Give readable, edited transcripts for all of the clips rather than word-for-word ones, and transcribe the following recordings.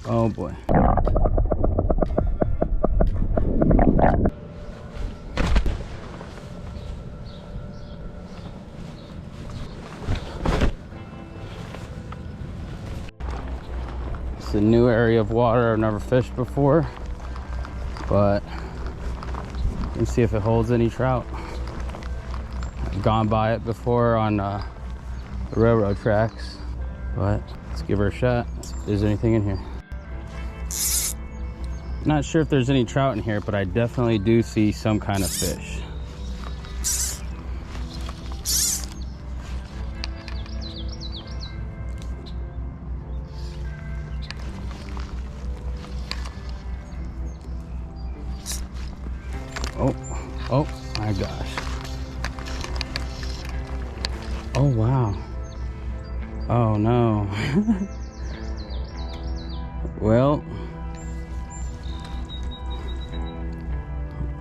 Oh boy. It's a new area of water I've never fished before, but let's see if it holds any trout. I've gone by it before on the railroad tracks, but let's give her a shot. See if there's anything in here. Not sure if there's any trout in here, but I definitely do see some kind of fish. Oh my gosh. Oh wow. Oh no. Well,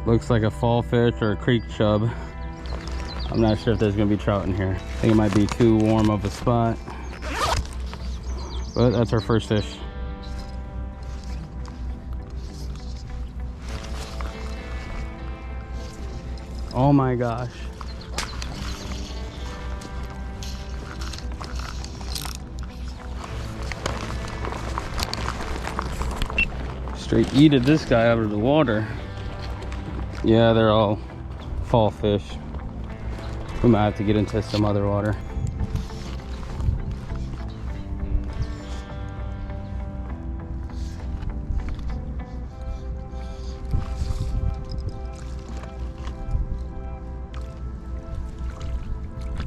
looks like a fall fish or a creek chub. I'm not sure if there's gonna be trout in here. I think it might be too warm of a spot, but that's our first fish. Oh my gosh. Straight yeeted this guy out of the water. Yeah, they're all fall fish. We might have to get into some other water.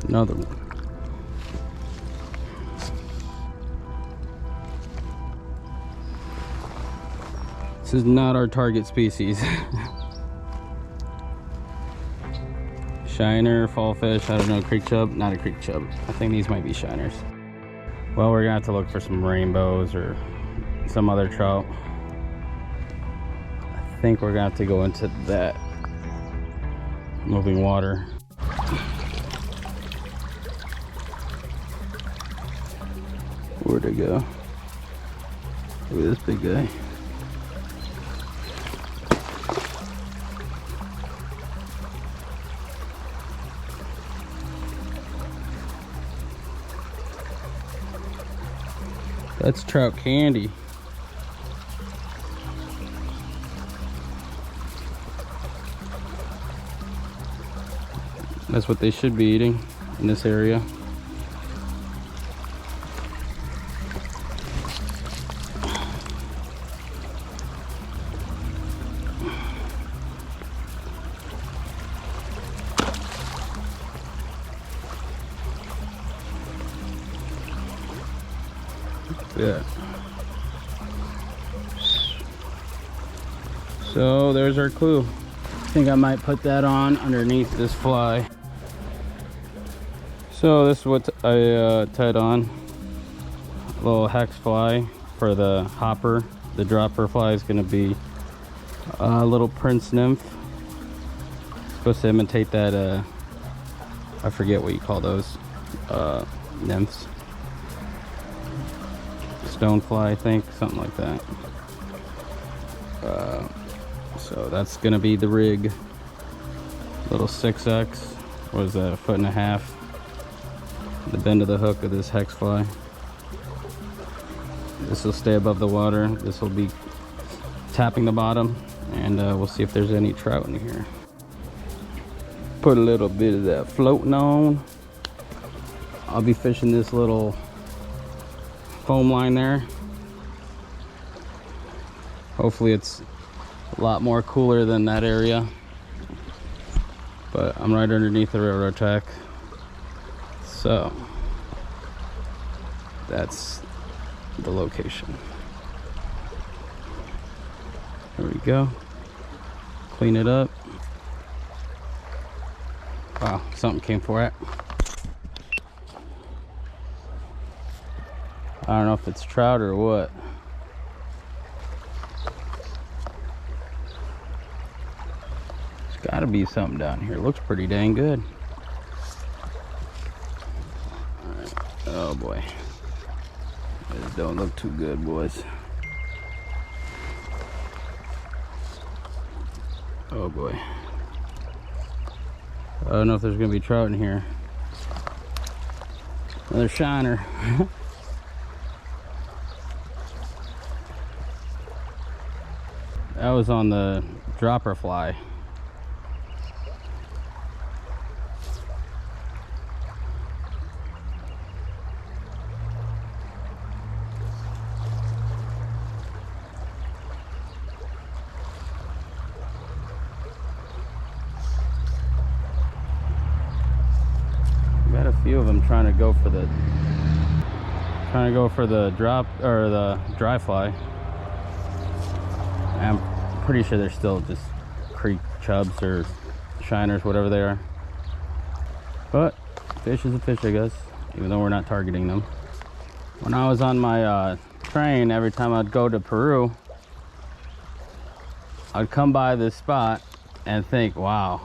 Another one. This is not our target species. Shiner, fall fish, I don't know, creek chub, not a creek chub. I think these might be shiners. Well, we're gonna have to look for some rainbows or some other trout. I think we're gonna have to go into that moving water. Where'd it go? Look at this big guy. That's trout candy. That's what they should be eating in this area. Yeah. So there's our clue. I think I might put that on underneath this fly. So this is what I tied on. A little hex fly for the hopper. The dropper fly is going to be a little prince nymph. Supposed to imitate that, I forget what you call those nymphs. Stonefly, I think, something like that. So that's gonna be the rig. Little 6X. What is that, 1.5 feet? The bend of the hook of this hex fly. This will stay above the water. This will be tapping the bottom, and we'll see if there's any trout in here. Put a little bit of that floating on. I'll be fishing this little foam line there. Hopefully it's a lot more cooler than that area, but I'm right underneath the railroad track, so that's the location. There we go. Clean it up. Wow, something came for it. I don't know if it's trout or what. There's gotta be something down here. Looks pretty dang good. All right. Oh boy. This don't look too good, boys. Oh boy. I don't know if there's gonna be trout in here. Another shiner. That was on the dropper fly. Got a few of them trying to go for the drop or the dry fly. I'm pretty sure they're still just creek chubs or shiners, whatever they are. But fish is a fish, I guess, even though we're not targeting them. When I was on my train, every time I'd go to Peru, I'd come by this spot and think, wow,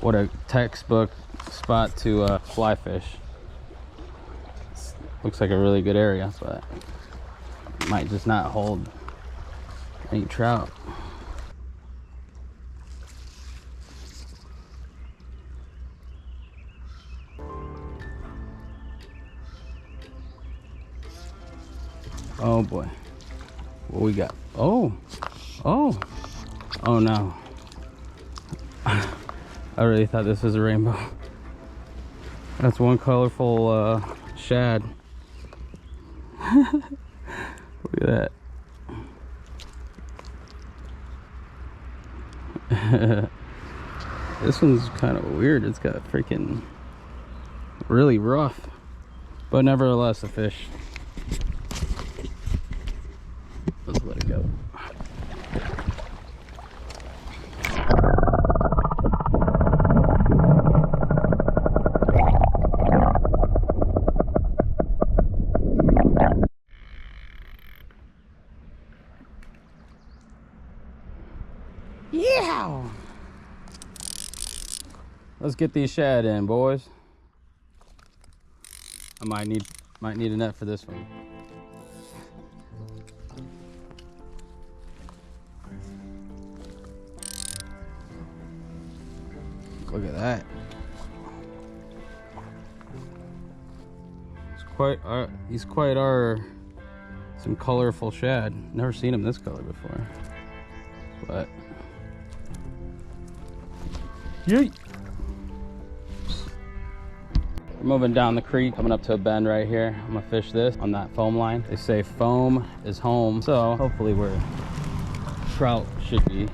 what a textbook spot to fly fish. Looks like a really good area, but might just not hold any trout. Oh boy, what we got? Oh no. I really thought this was a rainbow. That's one colorful shad. Look at that. This one's kind of weird. It's got freaking really rough, but nevertheless a fish. Let's let it go. Yeah. Let's get these shad in, boys. I might need a net for this one. Look at that. He's quite some colorful shad. Never seen him this color before. But yeet. We're moving down the creek, coming up to a bend right here. I'm gonna fish this on that foam line. They say foam is home, so hopefully where trout should be,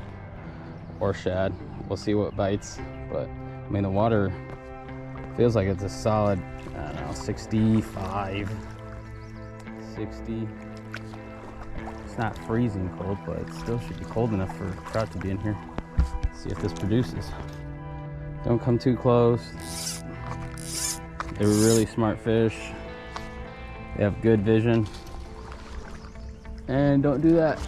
or shad. We'll see what bites, but I mean the water feels like it's a solid, I don't know, 65, 60. It's not freezing cold, but it still should be cold enough for trout to be in here. Let's see if this produces. Don't come too close. They're really smart fish. They have good vision. And don't do that.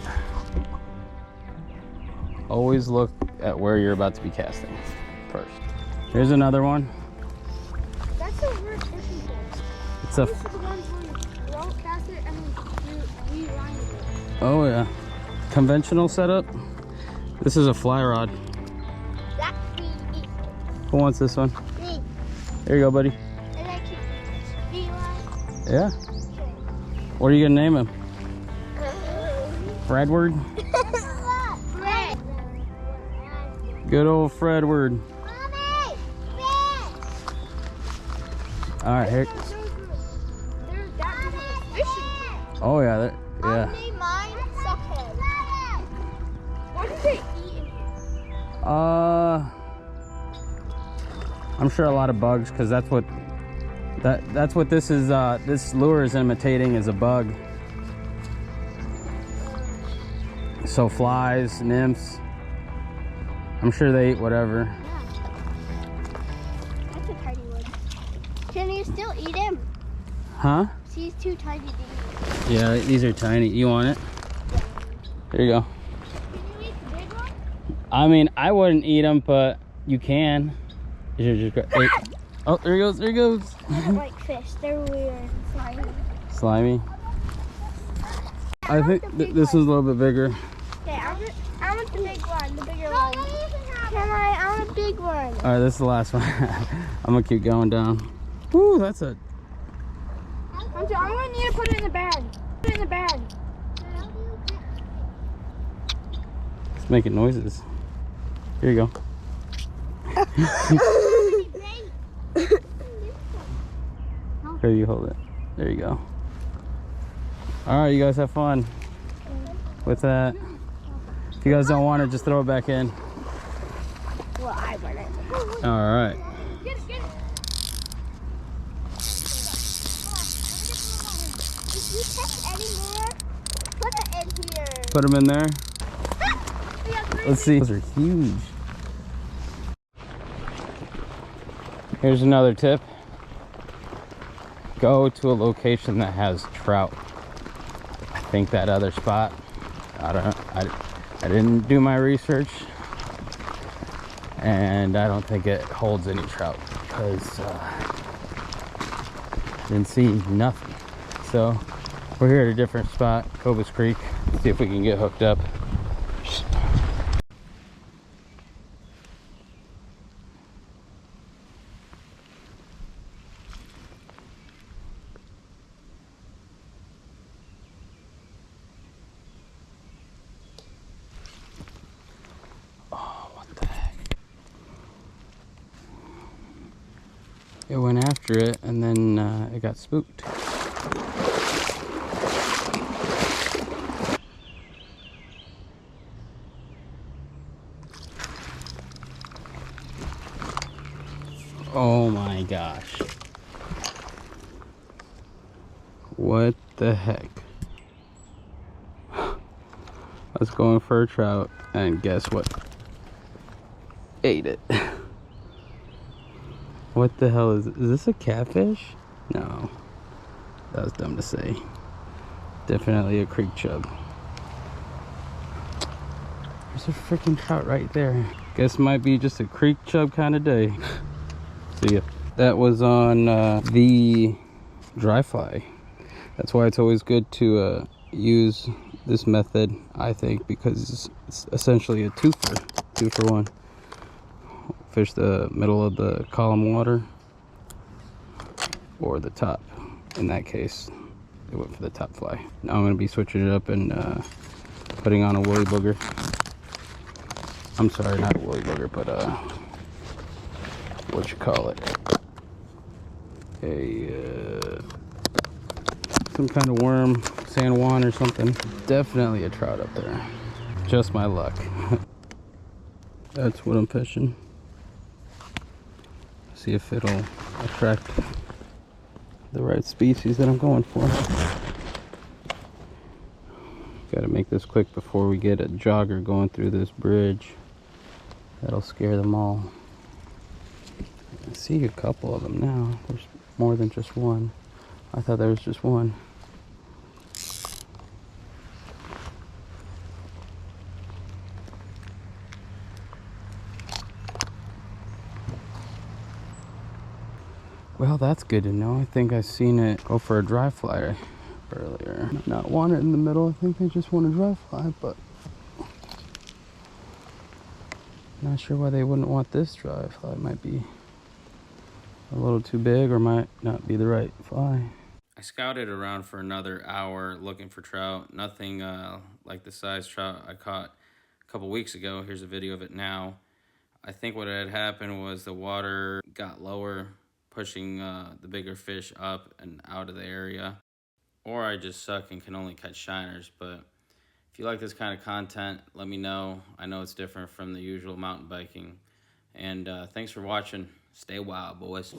Always look at where you're about to be casting first. Here's another one. That's a weird fishing pole. It's a... These are the ones where you don't cast it and you reline it. Oh yeah. Conventional setup. This is a fly rod. That's me. Who wants this one? Me. There you go, buddy. And I keep reline. Yeah. What are you gonna name him? Fredward? Fred. Good old Fredward. Mommy! Alright, here. There's that fishing pole. Oh yeah, yeah. Mommy, mine suckhead. What did they eat in here? I'm sure a lot of bugs, because that's what this is. This lure is imitating is a bug. So flies, nymphs. I'm sure they eat whatever. Yeah. That's a tiny one. Can you still eat him? Huh? He's too tiny to eat. Yeah, these are tiny. You want it? Yeah. There you go. Can you eat the big one? I mean, I wouldn't eat them, but you can. You should just wait. Oh, there he goes. There he goes. I don't like fish. They're weird and slimy. Slimy. I think this is a little bit bigger. Okay, I want the big one, the bigger one. Can I want a big one. All right, this is the last one. I'm gonna keep going down. Woo, that's a. I'm gonna need to put it in the bag. Put it in the bag. It's making noises. Here you go. Here, you hold it. There you go. All right, you guys have fun with that. If you guys don't want it, just throw it back in. Well, I want it. All right. Get it. If you catch any more, put it in here. Put them in there. Let's see. Those are huge. Here's another tip. Go to a location that has trout. I think that other spot, I didn't do my research, and I don't think it holds any trout because I didn't see nothing. So we're here at a different spot, Cobus Creek. See if we can get hooked up. It went after it, and then it got spooked. Oh my gosh. What the heck? I was going for a trout, and guess what? Ate it. What the hell is this a catfish? No, that was dumb to say. Definitely a creek chub. There's a freaking trout right there. Guess might be just a creek chub kind of day. See ya. That was on the dry fly. That's why it's always good to use this method, I think, because it's essentially a two for one. Fish the middle of the column water or the top. In that case, it went for the top fly. Now I'm going to be switching it up and putting on a woolly booger. I'm sorry, not a woolly booger, but what you call it? Some kind of worm, San Juan or something. Definitely a trout up there. Just my luck. That's what I'm fishing. See if it'll attract the right species that I'm going for. Gotta make this quick before we get a jogger going through this bridge. That'll scare them all. I see a couple of them now. There's more than just one. I thought there was just one. Well, that's good to know. I think I seen it go for a dry fly earlier. Not want it in the middle. I think they just want a dry fly, but not sure why they wouldn't want this dry fly. It might be a little too big or might not be the right fly. I scouted around for another hour looking for trout. Nothing like the size trout I caught a couple weeks ago. Here's a video of it now. I think what had happened was the water got lower, pushing the bigger fish up and out of the area. Or I just suck and can only catch shiners. But if you like this kind of content, let me know. I know it's different from the usual mountain biking. And thanks for watching. Stay wild, boys.